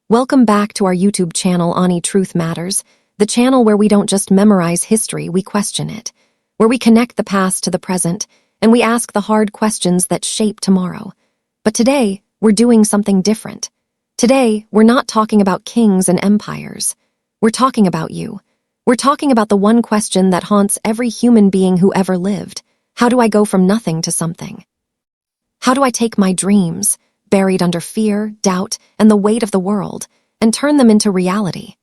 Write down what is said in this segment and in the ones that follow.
Welcome back to our YouTube channel, Truth Matters, the channel where we don't just memorize history, we question it, where we connect the past to the present, and we ask the hard questions that shape tomorrow. But today, we're doing something different. Today, we're not talking about kings and empires. We're talking about you. We're talking about the one question that haunts every human being who ever lived. How do I go from nothing to something? How do I take my dreams, buried under fear, doubt, and the weight of the world, and turn them into reality?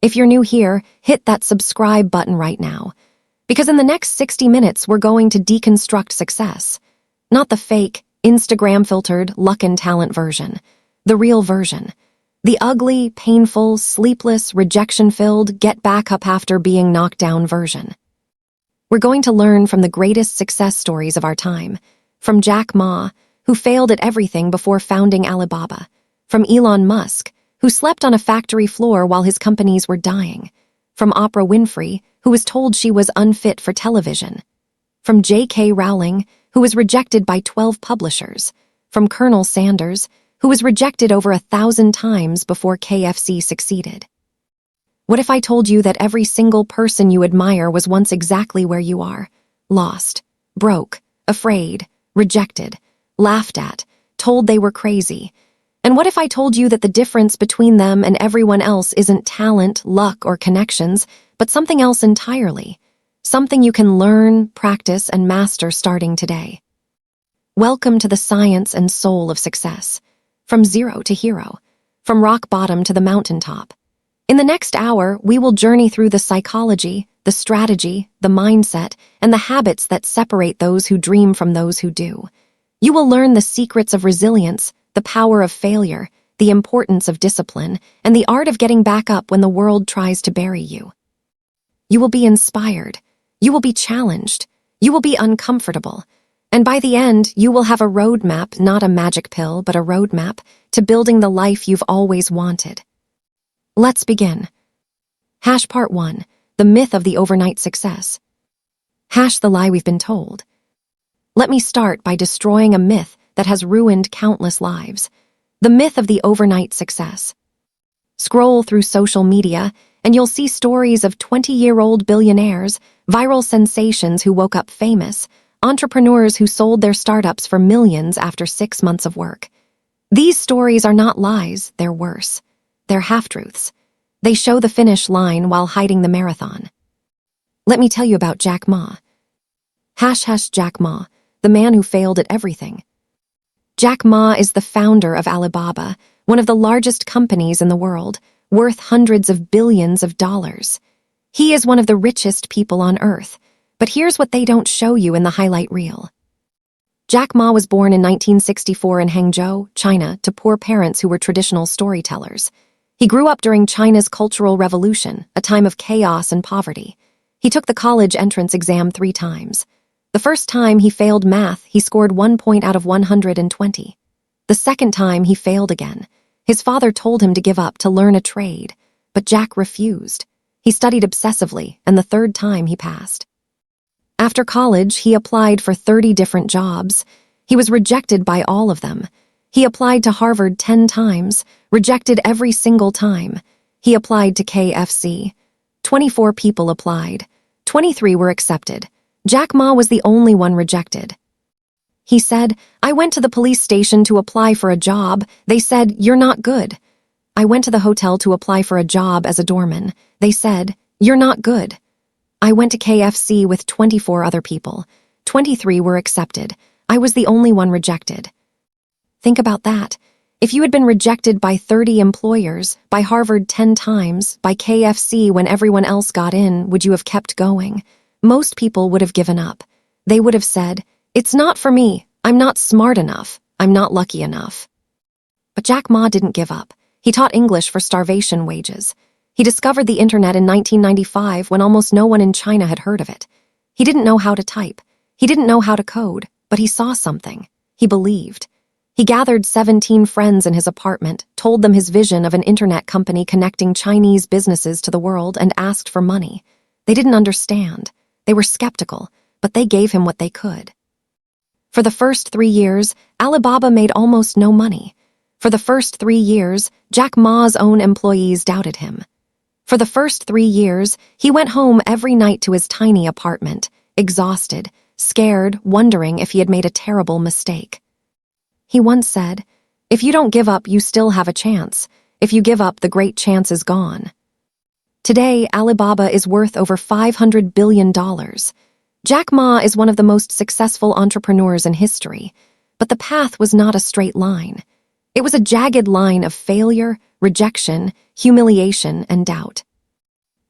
If you're new here, hit that subscribe button right now, because in the next 60 minutes, we're going to deconstruct success. Not the fake, Instagram-filtered, luck and talent version, the real version. The ugly, painful, sleepless, rejection-filled, get back up after being knocked down version. We're going to learn from the greatest success stories of our time, from Jackma, who failed at everything before founding Alibaba, from Elon Musk, who slept on a factory floor while his companies were dying, from Oprah Winfrey, who was told she was unfit for television, from J.K. Rowling, who was rejected by 12 publishers, from Colonel Sanders, who was rejected over 1,000 times before KFC succeeded. What if I told you that every single person you admire was once exactly where you are? Lost, broke, afraid, rejected, laughed at, told they were crazy. And what if I told you that the difference between them and everyone else isn't talent, luck, or connections, but something else entirely? Something you can learn, practice, and master starting today. Welcome to the science and soul of success. From zero to hero. From rock bottom to the mountaintop. In the next hour, we will journey through the psychology, the strategy, the mindset, and the habits that separate those who dream from those who do. You will learn the secrets of resilience, the power of failure, the importance of discipline, and the art of getting back up when the world tries to bury you. You will be inspired. You will be challenged. You will be uncomfortable. And by the end, you will have a roadmap, not a magic pill, but a roadmap to building the life you've always wanted. Let's begin. Part 1. The myth of the overnight success. The lie we've been told. Let me start by destroying a myth that has ruined countless lives. The myth of the overnight success. Scroll through social media, and you'll see stories of 20-year-old billionaires, viral sensations who woke up famous, entrepreneurs who sold their startups for millions after 6 months of work. These stories are not lies, they're worse. They're half-truths. They show the finish line while hiding the marathon. Let me tell you about Jackma. Jackma, the man who failed at everything. Jack Ma is the founder of Alibaba, one of the largest companies in the world, worth hundreds of billions of dollars. He is one of the richest people on earth, but here's what they don't show you in the highlight reel. Jack Ma was born in 1964 in Hangzhou, China, to poor parents who were traditional storytellers. He grew up during China's Cultural Revolution, a time of chaos and poverty. He took the college entrance exam 3 times. The first time he failed math, he scored 1 point out of 120. The second time, he failed again. His father told him to give up to learn a trade, but Jack refused. He studied obsessively, and the third time he passed. After college, he applied for 30 different jobs. He was rejected by all of them. He applied to Harvard 10 times, rejected every single time. He applied to KFC. 24 people applied. 23 were accepted. Jack Ma was the only one rejected. He said, "I went to the police station to apply for a job. They said, 'You're not good.' I went to the hotel to apply for a job as a doorman. They said, 'You're not good.' I went to KFC with 24 other people. 23 were accepted. I was the only one rejected." Think about that. If you had been rejected by 30 employers, by Harvard 10 times, by KFC when everyone else got in, would you have kept going? Most people would have given up. They would have said, "It's not for me. I'm not smart enough. I'm not lucky enough." But Jack Ma didn't give up. He taught English for starvation wages. He discovered the internet in 1995 when almost no one in China had heard of it. He didn't know how to type. He didn't know how to code, but he saw something. He believed. He gathered 17 friends in his apartment, told them his vision of an internet company connecting Chinese businesses to the world, and asked for money. They didn't understand. They were skeptical, but they gave him what they could. For the first 3 years, Alibaba made almost no money. For the first 3 years, Jackma's own employees doubted him. For the first 3 years, he went home every night to his tiny apartment, exhausted, scared, wondering if he had made a terrible mistake. He once said, "If you don't give up, you still have a chance. If you give up, the great chance is gone." Today, Alibaba is worth over $500 billion. Jack Ma is one of the most successful entrepreneurs in history, but the path was not a straight line. It was a jagged line of failure, rejection, humiliation, and doubt.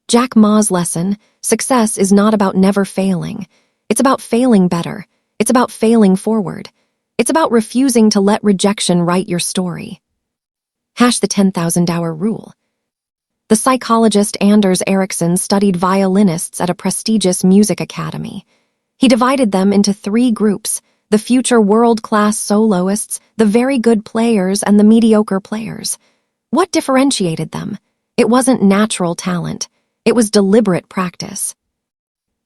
Jack Ma's lesson, success is not about never failing. It's about failing better. It's about failing forward. It's about refusing to let rejection write your story. The 10,000-hour rule. The psychologist Anders Ericsson studied violinists at a prestigious music academy. He divided them into 3 groups: the future world-class soloists, the very good players, and the mediocre players. What differentiated them? It wasn't natural talent. It was deliberate practice.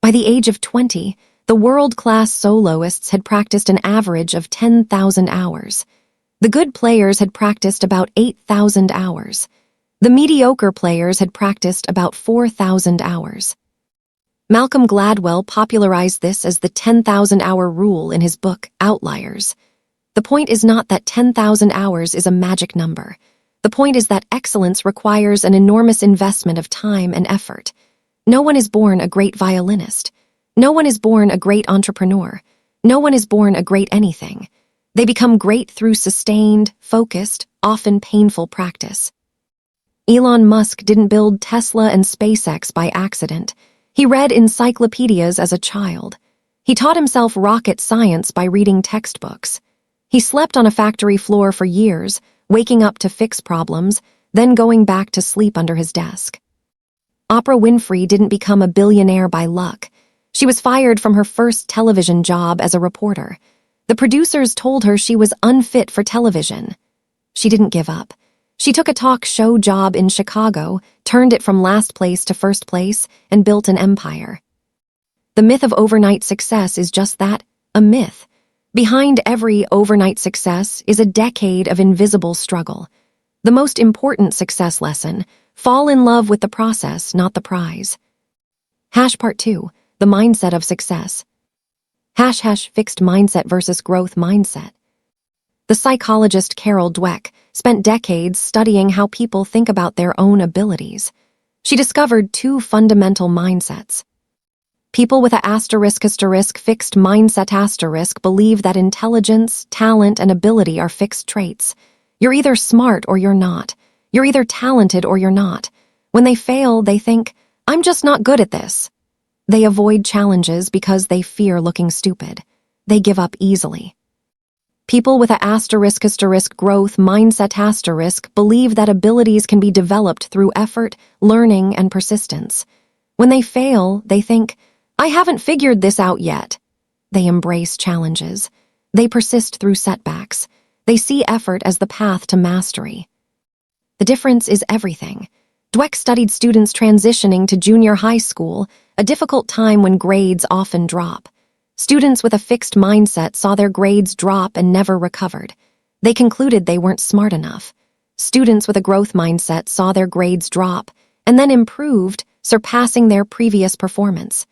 By the age of 20, the world-class soloists had practiced an average of 10,000 hours. The good players had practiced about 8,000 hours. The mediocre players had practiced about 4,000 hours. Malcolm Gladwell popularized this as the 10,000-hour rule in his book, Outliers. The point is not that 10,000 hours is a magic number. The point is that excellence requires an enormous investment of time and effort. No one is born a great violinist. No one is born a great entrepreneur. No one is born a great anything. They become great through sustained, focused, often painful practice. Elon Musk didn't build Tesla and SpaceX by accident. He read encyclopedias as a child. He taught himself rocket science by reading textbooks. He slept on a factory floor for years, waking up to fix problems, then going back to sleep under his desk. Oprah Winfrey didn't become a billionaire by luck. She was fired from her first television job as a reporter. The producers told her she was unfit for television. She didn't give up. She took a talk show job in Chicago, turned it from last place to first place, and built an empire. The myth of overnight success is just that, a myth. Behind every overnight success is a decade of invisible struggle. The most important success lesson: fall in love with the process, not the prize. Part 2. The mindset of success. Fixed mindset versus growth mindset. The psychologist Carol Dweck spent decades studying how people think about their own abilities. She discovered 2 fundamental mindsets. People with a fixed mindset believe that intelligence, talent, and ability are fixed traits. You're either smart or you're not. You're either talented or you're not. When they fail, they think, "I'm just not good at this." They avoid challenges because they fear looking stupid. They give up easily. People with a growth mindset believe that abilities can be developed through effort, learning, and persistence. When they fail, they think, "I haven't figured this out yet." They embrace challenges. They persist through setbacks. They see effort as the path to mastery. The difference is everything. Dweck studied students transitioning to junior high school, a difficult time when grades often drop. Students with a fixed mindset saw their grades drop and never recovered. They concluded they weren't smart enough. Students with a growth mindset saw their grades drop and then improved, surpassing their previous performance.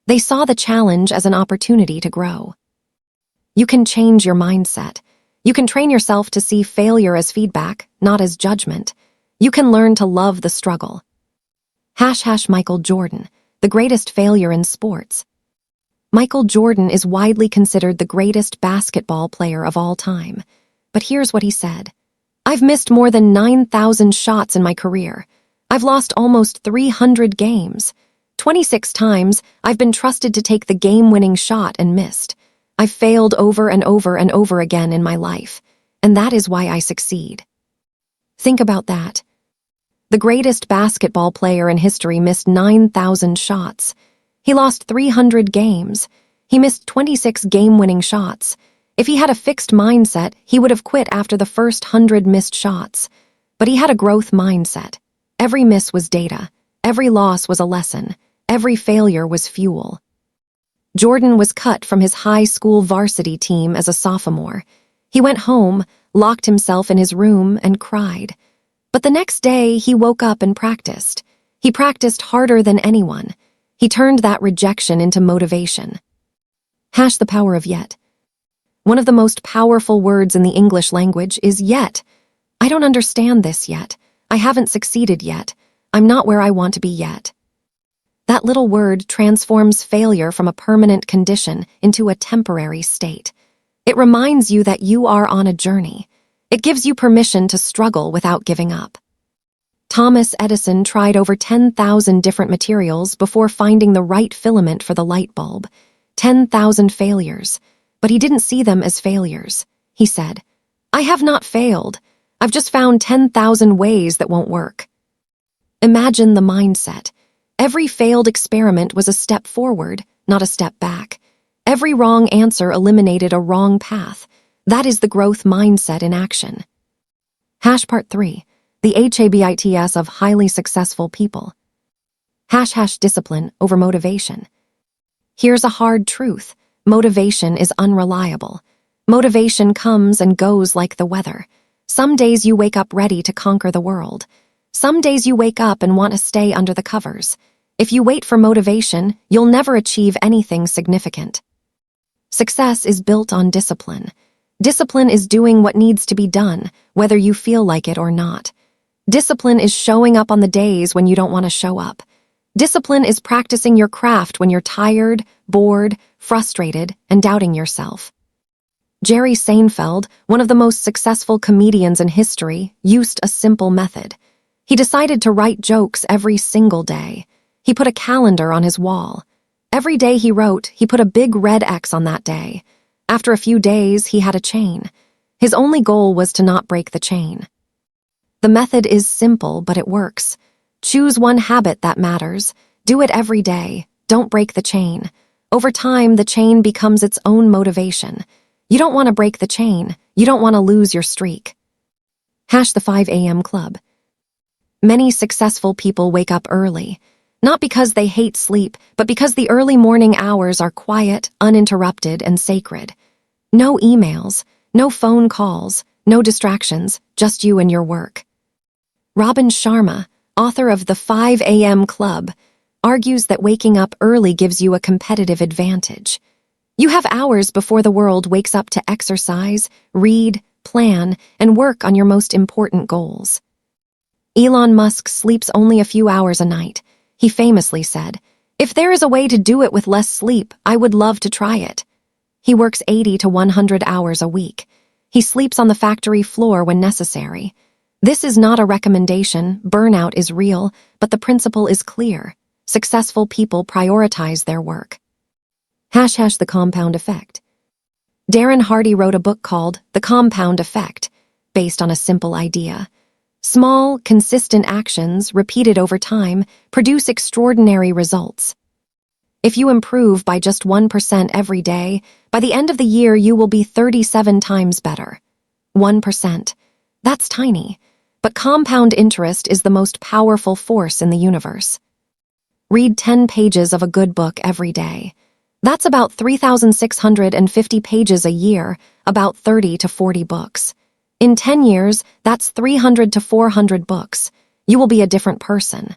They saw the challenge as an opportunity to grow. You can change your mindset. You can train yourself to see failure as feedback, not as judgment. You can learn to love the struggle. Michaeljordan, the greatest failure in sports. Michaeljordan is widely considered the greatest basketball player of all time. But here's what he said. "I've missed more than 9,000 shots in my career. I've lost almost 300 games. 26 times, I've been trusted to take the game-winning shot and missed. I've failed over and over and over again in my life, and that is why I succeed." Think about that. The greatest basketball player in history missed 9,000 shots. He lost 300 games. He missed 26 game-winning shots. If he had a fixed mindset, he would have quit after the first 100 missed shots. But he had a growth mindset. Every miss was data. Every loss was a lesson. Every failure was fuel. Jordan was cut from his high school varsity team as a sophomore. He went home, locked himself in his room, and cried. But the next day, he woke up and practiced. He practiced harder than anyone. He turned that rejection into motivation. Hash the power of yet. One of the most powerful words in the English language is yet. I don't understand this yet. I haven't succeeded yet. I'm not where I want to be yet. That little word transforms failure from a permanent condition into a temporary state. It reminds you that you are on a journey. It gives you permission to struggle without giving up. Thomas Edison tried over 10,000 different materials before finding the right filament for the light bulb. 10,000 failures. But he didn't see them as failures. He said, "I have not failed. I've just found 10,000 ways that won't work." Imagine the mindset. Every failed experiment was a step forward, not a step back. Every wrong answer eliminated a wrong path. That is the growth mindset in action. Hash part 3, the habits of highly successful people. Hash discipline over motivation. Here's a hard truth. Motivation is unreliable. Motivation comes and goes like the weather. Some days you wake up ready to conquer the world. Some days you wake up and want to stay under the covers. If you wait for motivation, you'll never achieve anything significant. Success is built on discipline. Discipline is doing what needs to be done, whether you feel like it or not. Discipline is showing up on the days when you don't want to show up. Discipline is practicing your craft when you're tired, bored, frustrated, and doubting yourself. Jerry Seinfeld, one of the most successful comedians in history, used a simple method. He decided to write jokes every single day. He put a calendar on his wall. Every day he wrote, he put a big red X on that day. After a few days, he had a chain. His only goal was to not break the chain. The method is simple, but it works. Choose one habit that matters. Do it every day. Don't break the chain. Over time, the chain becomes its own motivation. You don't want to break the chain. You don't want to lose your streak. Hash the 5 a.m. club. Many successful people wake up early. Not because they hate sleep, but because the early morning hours are quiet, uninterrupted, and sacred. No emails, no phone calls, no distractions, just you and your work. Robin Sharma, author of The 5 a.m. Club, argues that waking up early gives you a competitive advantage. You have hours before the world wakes up to exercise, read, plan, and work on your most important goals. Elon Musk sleeps only a few hours a night. He famously said, "If there is a way to do it with less sleep, I would love to try it." He works 80 to 100 hours a week. He sleeps on the factory floor when necessary. This is not a recommendation, burnout is real, but the principle is clear. Successful people prioritize their work. Hash the compound effect. Darren Hardy wrote a book called The Compound Effect, based on a simple idea. Small, consistent actions, repeated over time, produce extraordinary results. If you improve by just 1% every day, by the end of the year you will be 37 times better. 1%. That's tiny, but compound interest is the most powerful force in the universe. Read 10 pages of a good book every day. That's about 3,650 pages a year, about 30 to 40 books. In 10 years, that's 300 to 400 books. You will be a different person.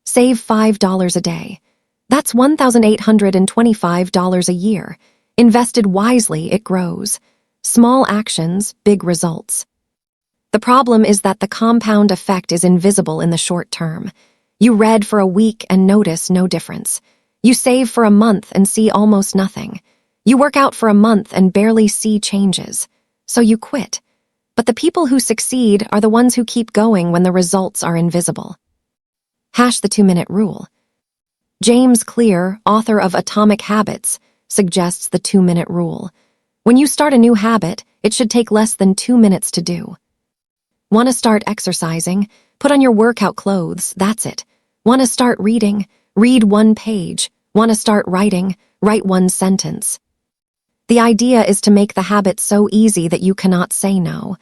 Save $5 a day. That's $1,825 a year. Invested wisely, it grows. Small actions, big results. The problem is that the compound effect is invisible in the short term. You read for a week and notice no difference. You save for a month and see almost nothing. You work out for a month and barely see changes. So you quit. But the people who succeed are the ones who keep going when the results are invisible. Hash the 2-minute rule. James Clear, author of Atomic Habits, suggests the 2-minute rule. When you start a new habit, it should take less than 2 minutes to do. Want to start exercising? Put on your workout clothes, that's it. Want to start reading? Read 1 page. Want to start writing? Write 1 sentence. The idea is to make the habit so easy that you cannot say no.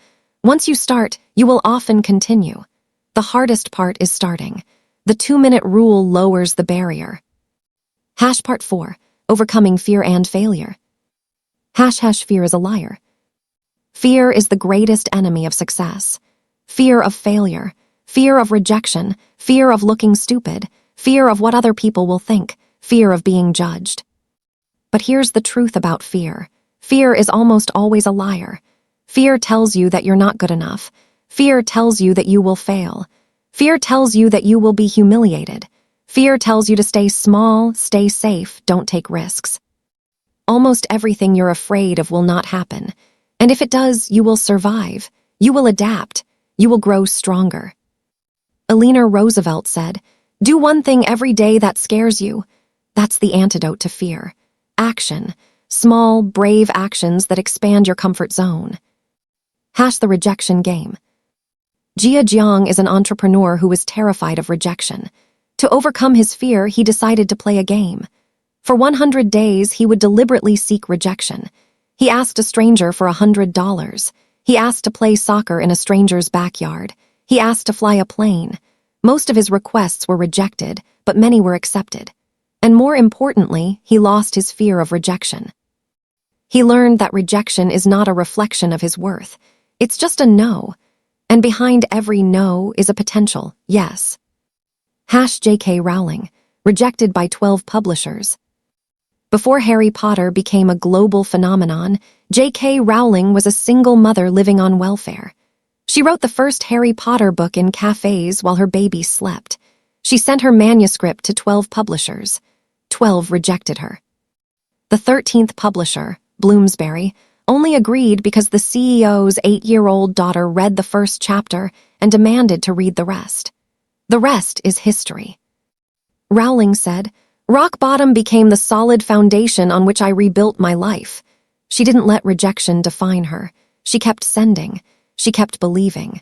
Once you start, you will often continue. The hardest part is starting. The 2-minute rule lowers the barrier. Hash part 4, overcoming fear and failure. Hash fear is a liar. Fear is the greatest enemy of success. Fear of failure, fear of rejection, fear of looking stupid, fear of what other people will think, fear of being judged. But here's the truth about fear. Fear is almost always a liar. Fear tells you that you're not good enough. Fear tells you that you will fail. Fear tells you that you will be humiliated. Fear tells you to stay small, stay safe, don't take risks. Almost everything you're afraid of will not happen. And if it does, you will survive. You will adapt. You will grow stronger. Eleanor Roosevelt said, "Do one thing every day that scares you." That's the antidote to fear. Action. Small, brave actions that expand your comfort zone. The rejection game. Jia Jiang is an entrepreneur who was terrified of rejection. To overcome his fear, he decided to play a game. For 100 days, he would deliberately seek rejection. He asked a stranger for $100. He asked to play soccer in a stranger's backyard. He asked to fly a plane. Most of his requests were rejected, but many were accepted. And more importantly, he lost his fear of rejection. He learned that rejection is not a reflection of his worth. It's just a no. And behind every no is a potential yes. J.K. Rowling, rejected by 12 publishers. Before Harry Potter became a global phenomenon, J.K. Rowling was a single mother living on welfare. She wrote the first Harry Potter book in cafes while her baby slept. She sent her manuscript to 12 publishers. 12 rejected her. The 13th publisher, Bloomsbury, only agreed because the CEO's 8-year-old daughter read the first chapter and demanded to read the rest. The rest is history. Rowling said, "Rock bottom became the solid foundation on which I rebuilt my life." She didn't let rejection define her. She kept sending. She kept believing.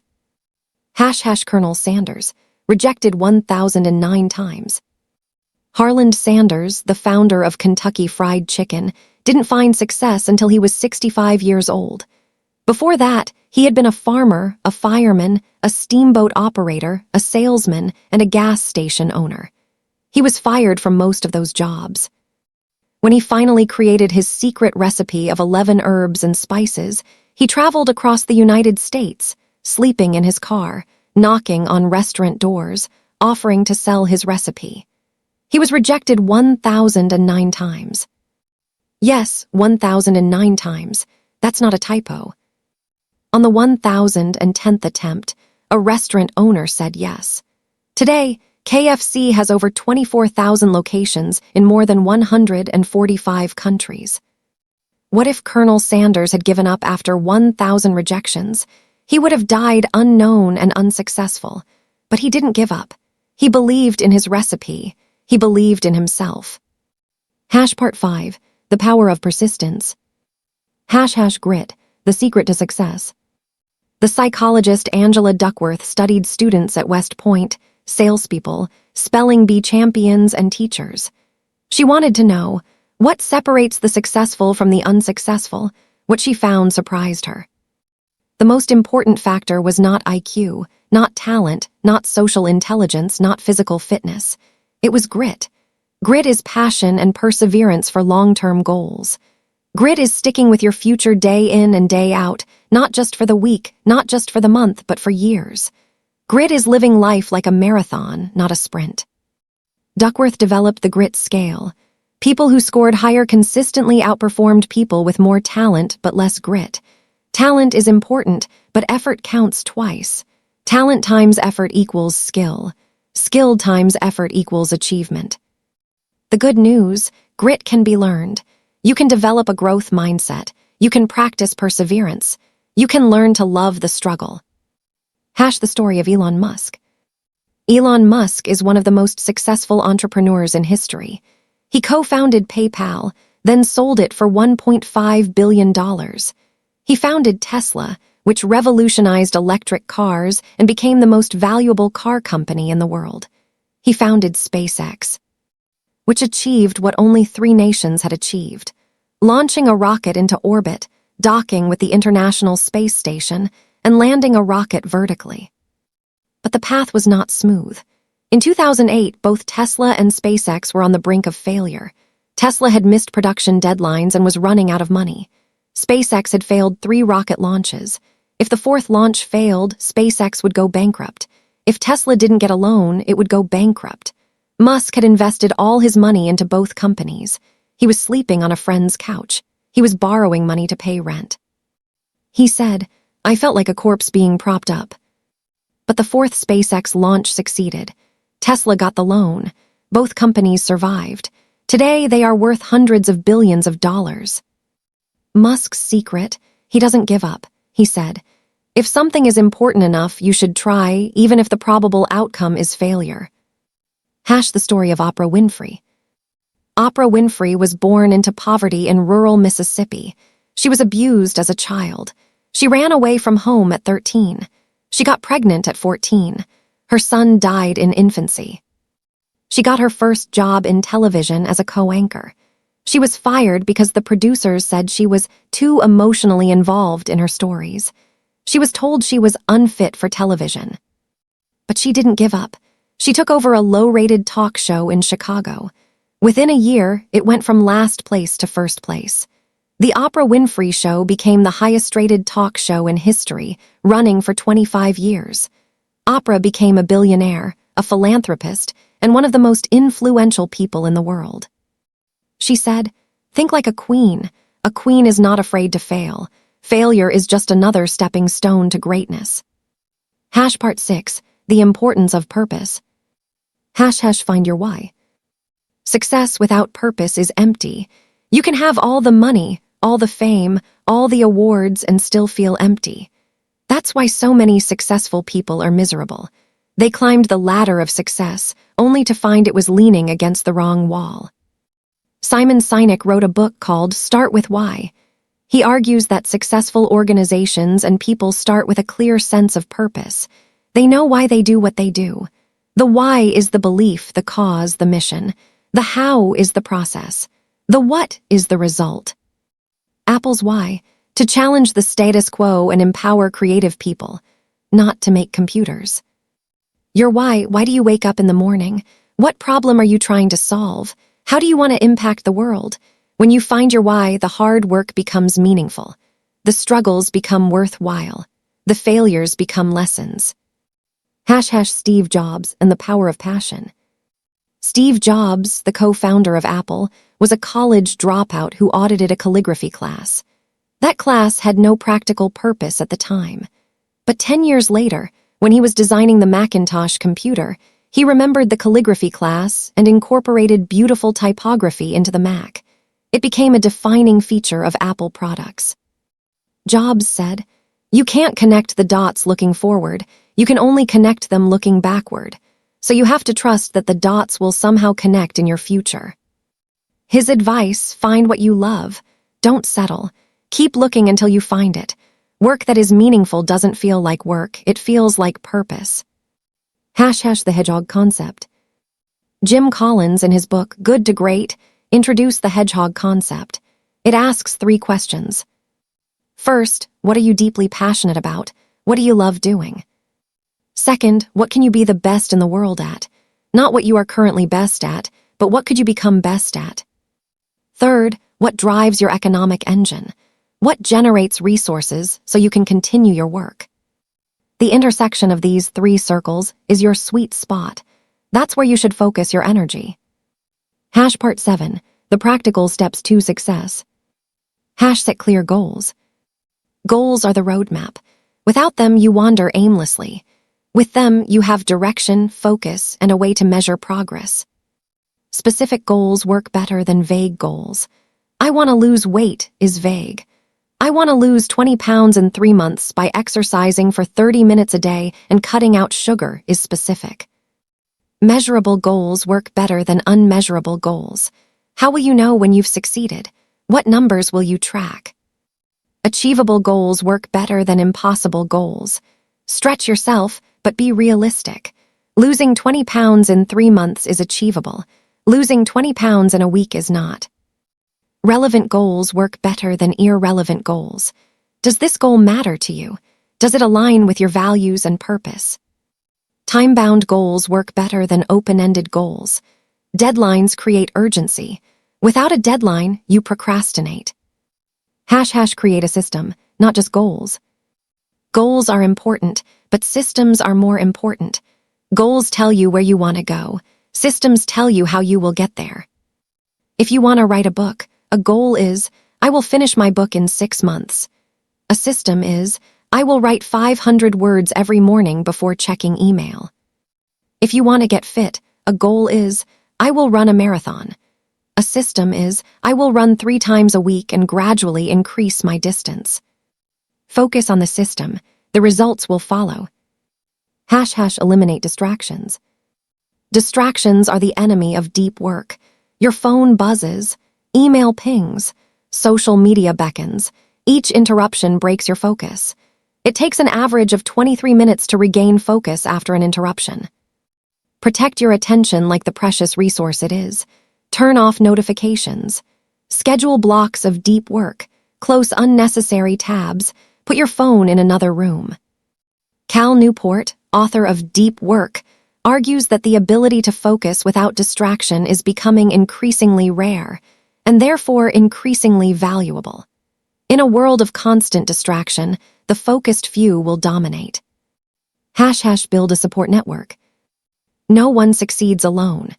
Colonel Sanders, rejected 1,009 times. Harland Sanders, the founder of Kentucky Fried Chicken, didn't find success until he was 65 years old. Before that, he had been a farmer, a fireman, a steamboat operator, a salesman, and a gas station owner. He was fired from most of those jobs. When he finally created his secret recipe of 11 herbs and spices, he traveled across the United States, sleeping in his car, knocking on restaurant doors, offering to sell his recipe. He was rejected 1,009 times. Yes, 1,009 times. That's not a typo. On the 1,010th attempt, a restaurant owner said yes. Today, KFC has over 24,000 locations in more than 145 countries. What if Colonel Sanders had given up after 1,000 rejections? He would have died unknown and unsuccessful. But he didn't give up. He believed in his recipe. He believed in himself. Part 5. The power of persistence. Grit, the secret to success. The psychologist Angela Duckworth studied students at West Point, salespeople, spelling bee champions, and teachers. She wanted to know, what separates the successful from the unsuccessful? What she found surprised her. The most important factor was not IQ, not talent, not social intelligence, not physical fitness. It was grit. Grit is passion and perseverance for long-term goals. Grit is sticking with your future day in and day out, not just for the week, not just for the month, but for years. Grit is living life like a marathon, not a sprint. Duckworth developed the grit scale. People who scored higher consistently outperformed people with more talent but less grit. Talent is important, but effort counts twice. Talent times effort equals skill. Skill times effort equals achievement. The good news, grit can be learned. You can develop a growth mindset. You can practice perseverance. You can learn to love the struggle. The story of Elon Musk. Elon Musk is one of the most successful entrepreneurs in history. He co-founded PayPal, then sold it for $1.5 billion. He founded Tesla, which revolutionized electric cars and became the most valuable car company in the world. He founded SpaceX, which achieved what only 3 nations had achieved: launching a rocket into orbit, docking with the International Space Station, and landing a rocket vertically. But the path was not smooth. In 2008, both Tesla and SpaceX were on the brink of failure. Tesla had missed production deadlines and was running out of money. SpaceX had failed 3 rocket launches. If the 4th launch failed, SpaceX would go bankrupt. If Tesla didn't get a loan, it would go bankrupt. Musk had invested all his money into both companies. He was sleeping on a friend's couch. He was borrowing money to pay rent. He said, "I felt like a corpse being propped up." But the 4th SpaceX launch succeeded. Tesla got the loan. Both companies survived. Today, they are worth hundreds of billions of dollars. Musk's secret: he doesn't give up. He said, "If something is important enough, you should try, even if the probable outcome is failure." The story of Oprah Winfrey. Oprah Winfrey was born into poverty in rural Mississippi. She was abused as a child. She ran away from home at 13. She got pregnant at 14. Her son died in infancy. She got her first job in television as a co-anchor. She was fired because the producers said she was too emotionally involved in her stories. She was told she was unfit for television. But she didn't give up. She took over a low-rated talk show in Chicago. Within a year, it went from last place to first place. The Oprah Winfrey Show became the highest-rated talk show in history, running for 25 years. Oprah became a billionaire, a philanthropist, and one of the most influential people in the world. She said, "Think like a queen. A queen is not afraid to fail. Failure is just another stepping stone to greatness." Part 6. The importance of purpose. Find your why. Success without purpose is empty. You can have all the money, all the fame, all the awards, and still feel empty. That's why so many successful people are miserable. They climbed the ladder of success, only to find it was leaning against the wrong wall. Simon Sinek wrote a book called Start With Why. He argues that successful organizations and people start with a clear sense of purpose. They know why they do what they do. The why is the belief, the cause, the mission. The how is the process. The what is the result. Apple's why: to challenge the status quo and empower creative people, not to make computers. Your why do you wake up in the morning? What problem are you trying to solve? How do you want to impact the world? When you find your why, the hard work becomes meaningful. The struggles become worthwhile. The failures become lessons. Steve Jobs and the power of passion. Steve Jobs, the co-founder of Apple, was a college dropout who audited a calligraphy class. That class had no practical purpose at the time. But 10 years later, when he was designing the Macintosh computer, he remembered the calligraphy class and incorporated beautiful typography into the Mac. It became a defining feature of Apple products. Jobs said, "You can't connect the dots looking forward. You can only connect them looking backward. So you have to trust that the dots will somehow connect in your future." His advice: find what you love. Don't settle. Keep looking until you find it. Work that is meaningful doesn't feel like work, it feels like purpose. The hedgehog concept. Jim Collins, in his book Good to Great, introduced the hedgehog concept. It asks 3 questions. First, what are you deeply passionate about? What do you love doing? Second, what can you be the best in the world at? Not what you are currently best at, but what could you become best at? Third, what drives your economic engine? What generates resources so you can continue your work? The intersection of these 3 circles is your sweet spot. That's where you should focus your energy. Part 7. The practical steps to success. Set clear goals. Goals are the roadmap. Without them, you wander aimlessly. With them, you have direction, focus, and a way to measure progress. Specific goals work better than vague goals. I want to lose weight is vague. I want to lose 20 pounds in 3 months by exercising for 30 minutes a day and cutting out sugar is specific. Measurable goals work better than unmeasurable goals. How will you know when you've succeeded? What numbers will you track? Achievable goals work better than impossible goals. Stretch yourself, but be realistic. Losing 20 pounds in 3 months is achievable. Losing 20 pounds in a week is not. Relevant goals work better than irrelevant goals. Does this goal matter to you? Does it align with your values and purpose? Time-bound goals work better than open-ended goals. Deadlines create urgency. Without a deadline, you procrastinate. Create a system, not just goals. Goals are important, but systems are more important. Goals tell you where you want to go. Systems tell you how you will get there. If you want to write a book, a goal is, I will finish my book in 6 months. A system is, I will write 500 words every morning before checking email. If you want to get fit, a goal is, I will run a marathon. A system is, I will run 3 times a week and gradually increase my distance. Focus on the system. The results will follow. # eliminate distractions. Distractions are the enemy of deep work. Your phone buzzes, email pings, social media beckons. Each interruption breaks your focus. It takes an average of 23 minutes to regain focus after an interruption. Protect your attention like the precious resource it is. Turn off notifications. Schedule blocks of deep work. Close unnecessary tabs. Put your phone in another room. Cal Newport, author of Deep Work, argues that the ability to focus without distraction is becoming increasingly rare, and therefore increasingly valuable. In a world of constant distraction, the focused few will dominate. # build a support network. No one succeeds alone.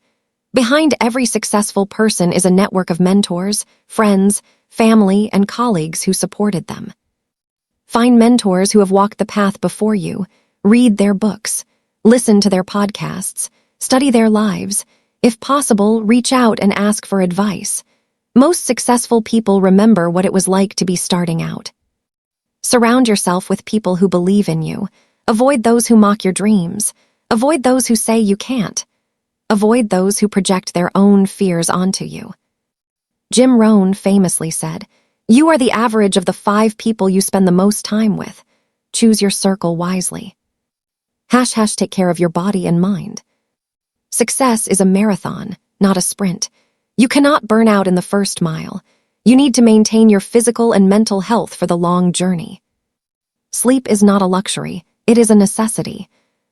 Behind every successful person is a network of mentors, friends, family, and colleagues who supported them. Find mentors who have walked the path before you, read their books, listen to their podcasts, study their lives. If possible, reach out and ask for advice. Most successful people remember what it was like to be starting out. Surround yourself with people who believe in you. Avoid those who mock your dreams. Avoid those who say you can't. Avoid those who project their own fears onto you. Jim Rohn famously said, "You are the average of the 5 people you spend the most time with. Choose your circle wisely." # take care of your body and mind. Success is a marathon, not a sprint. You cannot burn out in the first mile. You need to maintain your physical and mental health for the long journey. Sleep is not a luxury, it is a necessity.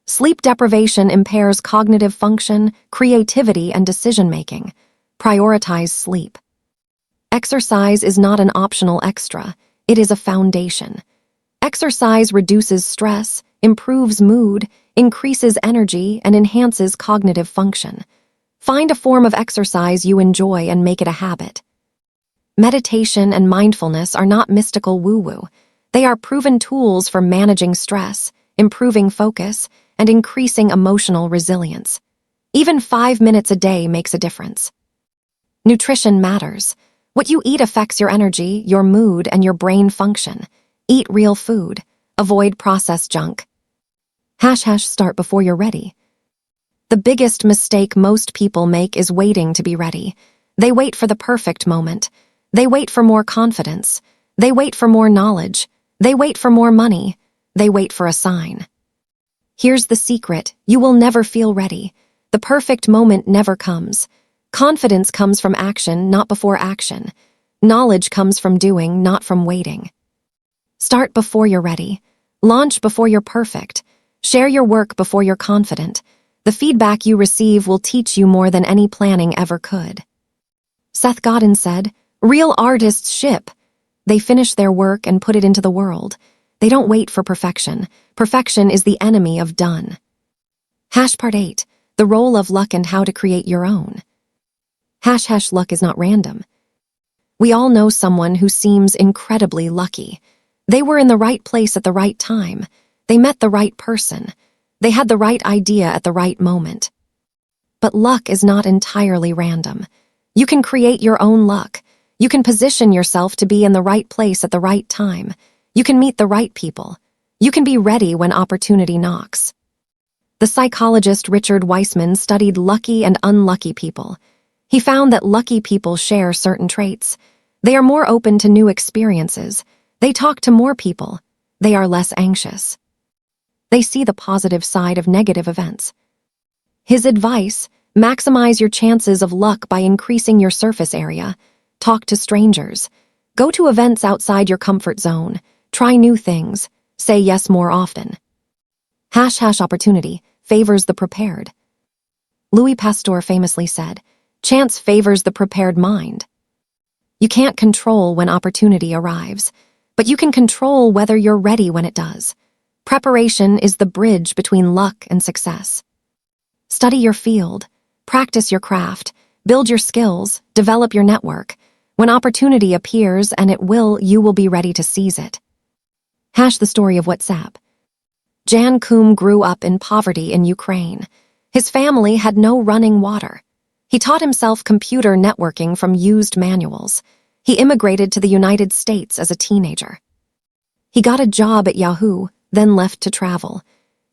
Sleep deprivation impairs cognitive function, creativity, and decision-making. Prioritize sleep. Exercise is not an optional extra, it is a foundation. Exercise reduces stress, improves mood, increases energy, and enhances cognitive function. Find a form of exercise you enjoy and make it a habit. Meditation and mindfulness are not mystical woo-woo. They are proven tools for managing stress, improving focus, and increasing emotional resilience. Even 5 minutes a day makes a difference. Nutrition matters. What you eat affects your energy, your mood, and your brain function. Eat real food. Avoid processed junk. # start before you're ready. The biggest mistake most people make is waiting to be ready. They wait for the perfect moment. They wait for more confidence. They wait for more knowledge. They wait for more money. They wait for a sign. Here's the secret: you will never feel ready. The perfect moment never comes. Confidence comes from action, not before action. Knowledge comes from doing, not from waiting. Start before you're ready. Launch before you're perfect. Share your work before you're confident. The feedback you receive will teach you more than any planning ever could. Seth Godin said, "Real artists ship. They finish their work and put it into the world. They don't wait for perfection. Perfection is the enemy of done." Part 8. The role of luck and how to create your own. # luck is not random. We all know someone who seems incredibly lucky. They were in the right place at the right time. They met the right person. They had the right idea at the right moment. But luck is not entirely random. You can create your own luck. You can position yourself to be in the right place at the right time. You can meet the right people. You can be ready when opportunity knocks. The psychologist Richard Weissman studied lucky and unlucky people. He found that lucky people share certain traits. They are more open to new experiences. They talk to more people. They are less anxious. They see the positive side of negative events. His advice: maximize your chances of luck by increasing your surface area. Talk to strangers. Go to events outside your comfort zone. Try new things. Say yes more often. # opportunity favors the prepared. Louis Pasteur famously said, "Chance favors the prepared mind." You can't control when opportunity arrives, but you can control whether you're ready when it does. Preparation is the bridge between luck and success. Study your field, practice your craft, build your skills, develop your network. When opportunity appears, and it will, you will be ready to seize it. Hash the story of WhatsApp. Jan Koum grew up in poverty in Ukraine. His family had no running water. He taught himself computer networking from used manuals. He immigrated to the United States as a teenager. He got a job at Yahoo, then left to travel.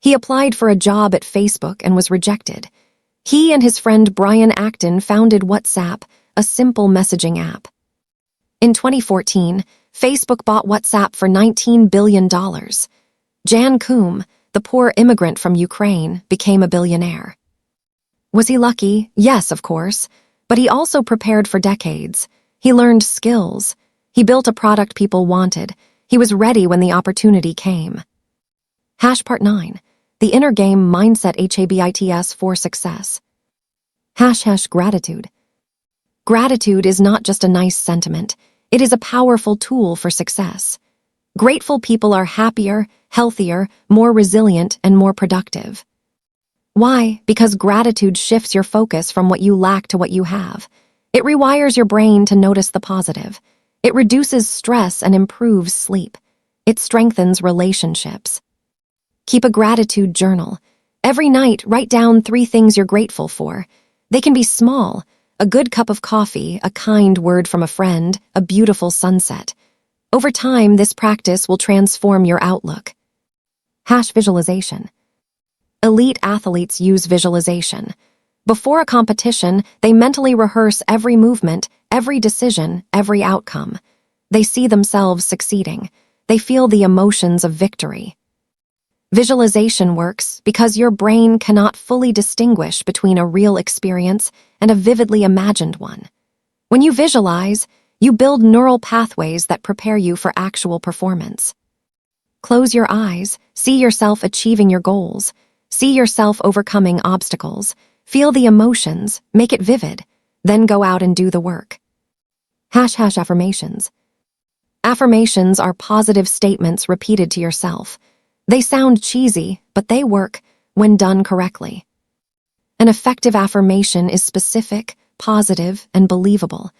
He applied for a job at Facebook and was rejected. He and his friend Brian Acton founded WhatsApp, a simple messaging app. In 2014, Facebook bought WhatsApp for $19 billion. Jan Koum, the poor immigrant from Ukraine, became a billionaire. Was he lucky? Yes, of course. But he also prepared for decades. He learned skills. He built a product people wanted. He was ready when the opportunity came. Hash part 9. The inner game mindset habits for success. Hash gratitude. Gratitude is not just a nice sentiment. It is a powerful tool for success. Grateful people are happier, healthier, more resilient, and more productive. Why? Because gratitude shifts your focus from what you lack to what you have. It rewires your brain to notice the positive. It reduces stress and improves sleep. It strengthens relationships. Keep a gratitude journal. Every night, write down 3 things you're grateful for. They can be small: a good cup of coffee, a kind word from a friend, a beautiful sunset. Over time, this practice will transform your outlook. Hash visualization. Elite athletes use visualization. Before a competition, they mentally rehearse every movement, every decision, every outcome. They see themselves succeeding. They feel the emotions of victory. Visualization works because your brain cannot fully distinguish between a real experience and a vividly imagined one. When you visualize, you build neural pathways that prepare you for actual performance. Close your eyes, see yourself achieving your goals. See yourself overcoming obstacles. Feel the emotions, make it vivid, then go out and do the work. Hash affirmations. Affirmations are positive statements repeated to yourself. They sound cheesy, but they work when done correctly. An effective affirmation is specific, positive, and believable.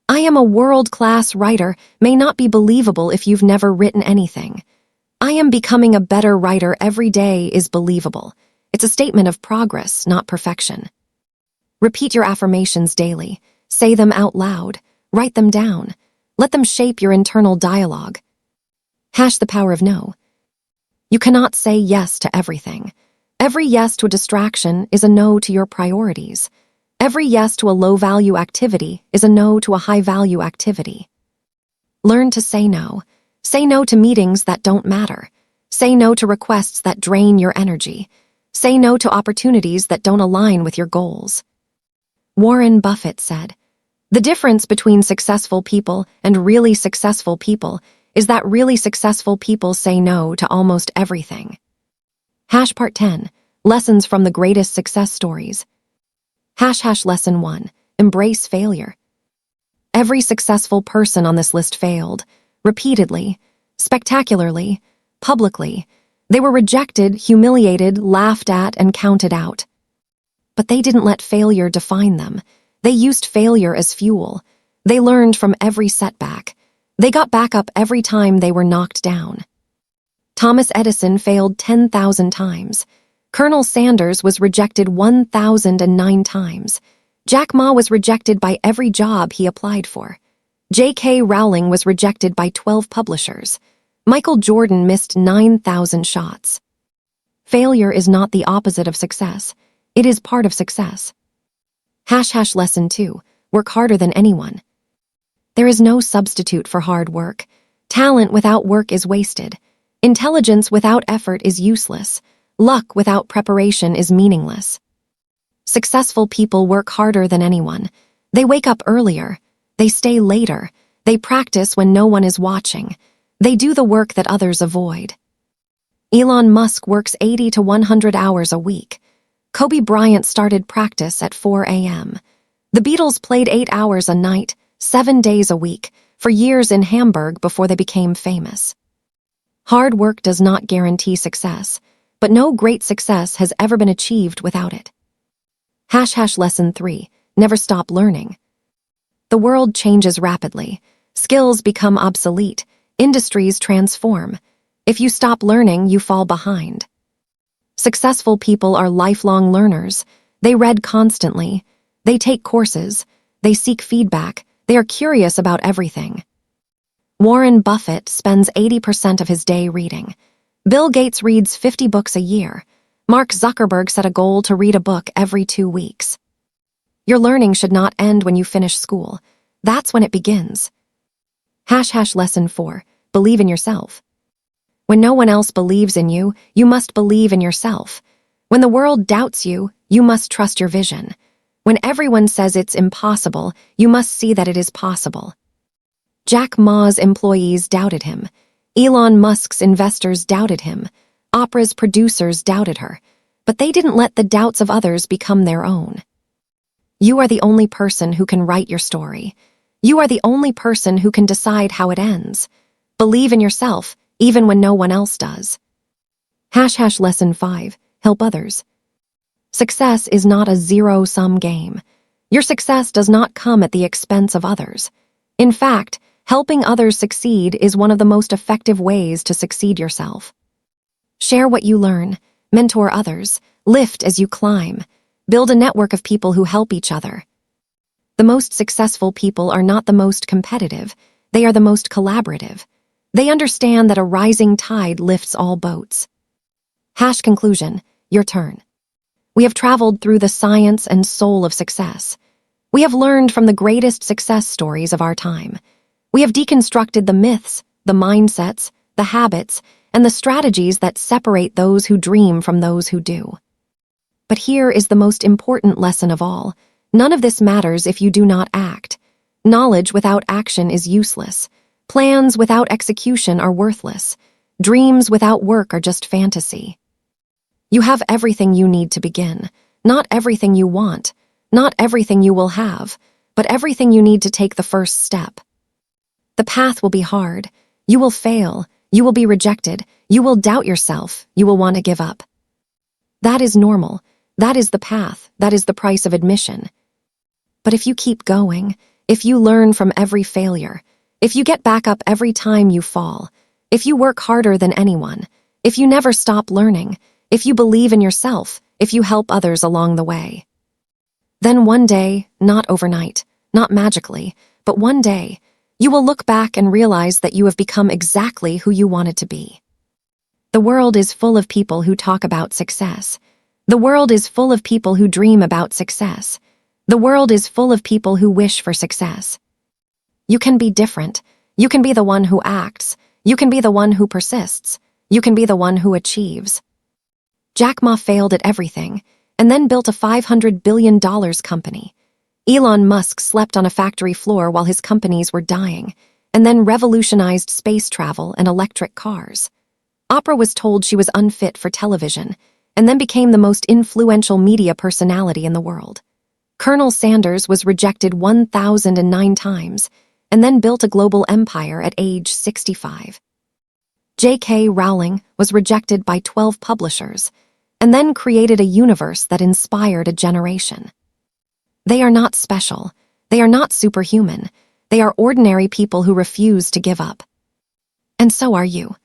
I am a world-class writer may not be believable if you've never written anything. I am becoming a better writer every day is believable. It's a statement of progress, not perfection. Repeat your affirmations daily. Say them out loud. Write them down. Let them shape your internal dialogue. Hash the power of no. You cannot say yes to everything. Every yes to a distraction is a no to your priorities. Every yes to a low-value activity is a no to a high-value activity. Learn to say no. Say no to meetings that don't matter. Say no to requests that drain your energy. Say no to opportunities that don't align with your goals. Warren Buffett said, "The difference between successful people and really successful people is that really successful people say no to almost everything." Hash part 10. Lessons from the greatest success stories. Hash lesson 1. Embrace failure. Every successful person on this list failed. Repeatedly, spectacularly, publicly. They were rejected, humiliated, laughed at, and counted out. But they didn't let failure define them. They used failure as fuel. They learned from every setback. They got back up every time they were knocked down. Thomas Edison failed 10,000 times. Colonel Sanders was rejected 1,009 times. Jackma was rejected by every job he applied for. J.K. Rowling was rejected by 12 publishers. Michaeljordan missed 9,000 shots. Failure is not the opposite of success. It is part of success. Hash lesson 2. Work harder than anyone. There is no substitute for hard work. Talent without work is wasted. Intelligence without effort is useless. Luck without preparation is meaningless. Successful people work harder than anyone. They wake up earlier. They stay later. They practice when no one is watching. They do the work that others avoid. Elon Musk works 80 to 100 hours a week. Kobebryant started practice at 4 a.m. The Beatles played 8 hours a night. 7 days a week, for years in Hamburg before they became famous. Hard work does not guarantee success, but no great success has ever been achieved without it. Lesson 3. Never stop learning. The world changes rapidly. Skills become obsolete. Industries transform. If you stop learning, you fall behind. Successful people are lifelong learners. They read constantly. They take courses. They seek feedback. They are curious about everything. Warren Buffett spends 80% of his day reading. Bill Gates reads 50 books a year. Mark Zuckerberg set a goal to read a book every 2 weeks. Your learning should not end when you finish school. That's when it begins. Lesson 4. Believe in yourself. When no one else believes in you, you must believe in yourself. When the world doubts you, you must trust your vision. When everyone says it's impossible, you must see that it is possible. Jack Ma's employees doubted him. Elon Musk's investors doubted him. Oprah's producers doubted her. But they didn't let the doubts of others become their own. You are the only person who can write your story. You are the only person who can decide how it ends. Believe in yourself, even when no one else does. Lesson 5. Help others. Success is not a zero-sum game. Your success does not come at the expense of others. In fact, helping others succeed is one of the most effective ways to succeed yourself. Share what you learn, mentor others, lift as you climb. Build a network of people who help each other. The most successful people are not the most competitive, they are the most collaborative. They understand that a rising tide lifts all boats. Conclusion, your turn. We have traveled through the science and soul of success. We have learned from the greatest success stories of our time. We have deconstructed the myths, the mindsets, the habits, and the strategies that separate those who dream from those who do. But here is the most important lesson of all. None of this matters if you do not act. Knowledge without action is useless. Plans without execution are worthless. Dreams without work are just fantasy. You have everything you need to begin. Not everything you want. Not everything you will have. But everything you need to take the first step. The path will be hard. You will fail. You will be rejected. You will doubt yourself. You will want to give up. That is normal. That is the path. That is the price of admission. But if you keep going, if you learn from every failure, if you get back up every time you fall, if you work harder than anyone, if you never stop learning, if you believe in yourself, if you help others along the way, then one day, not overnight, not magically, but one day, you will look back and realize that you have become exactly who you wanted to be. The world is full of people who talk about success. The world is full of people who dream about success. The world is full of people who wish for success. You can be different. You can be the one who acts. You can be the one who persists. You can be the one who achieves. Jackma failed at everything, and then built a $500 billion company. Elon Musk slept on a factory floor while his companies were dying, and then revolutionized space travel and electric cars. Oprah was told she was unfit for television, and then became the most influential media personality in the world. Colonel Sanders was rejected 1,009 times, and then built a global empire at age 65. J.K. Rowling was rejected by 12 publishers, and then created a universe that inspired a generation. They are not special. They are not superhuman. They are ordinary people who refuse to give up. And so are you.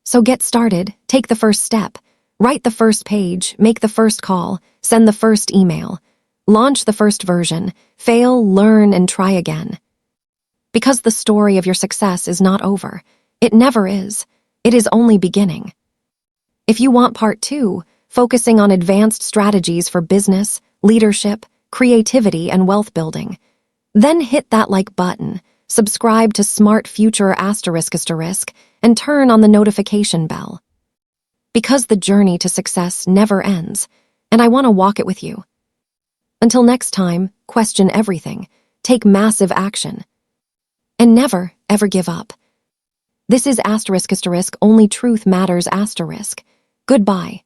So get started, take the first step, write the first page, make the first call, send the first email, launch the first version, fail, learn, and try again. Because the story of your success is not over. It never is. It is only beginning. If you want part 2, focusing on advanced strategies for business, leadership, creativity, and wealth building, then hit that like button, subscribe to Smart Future ***, and turn on the notification bell. Because the journey to success never ends, and I want to walk it with you. Until next time, question everything, take massive action, and never, ever give up. This is ***, only truth matters ***. Goodbye.